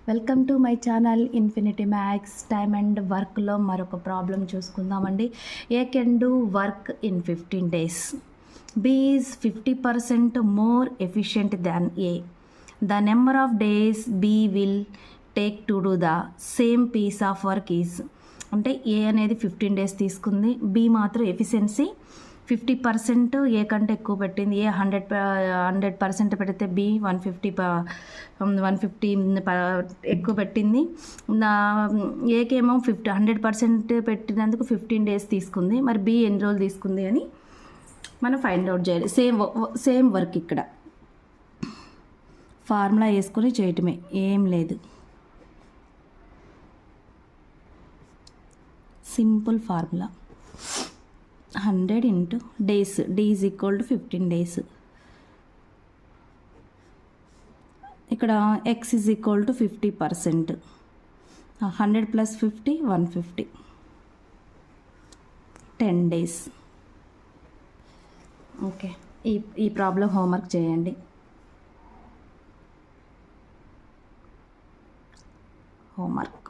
Welcome to my channel infinity maths. Time and వర్క్లో మరొక problem చూసుకుందామండి. A can do work in 15 days. B is 50% more efficient than A. The number of days B will take to do the same piece of work is. అంటే A అనేది 15 days తీసుకుంది, B మాత్రం efficiency 50% ఏ కంటే ఎక్కువ పెట్టింది. ఏ 100% పెడితే B 150 ఎక్కువ పెట్టింది. ఏకేమో 100% పెట్టినందుకు 15 days తీసుకుంది. మరి బి ఎన్ని రోజులు తీసుకుంది అని మనం ఫైండ్ అవుట్ చేయాలి. సేమ్ వర్క్ ఇక్కడ ఫార్ములా వేసుకొని చేయటమే, ఏం లేదు. Simple formula 100 into days, d is equal to 15 days. ఇక్కడ x is equal to 50%. 100 plus 50 150, 10 days. Okay, ఈ ప్రాబ్లం హోంవర్క్ చేయండి. హోంవర్క్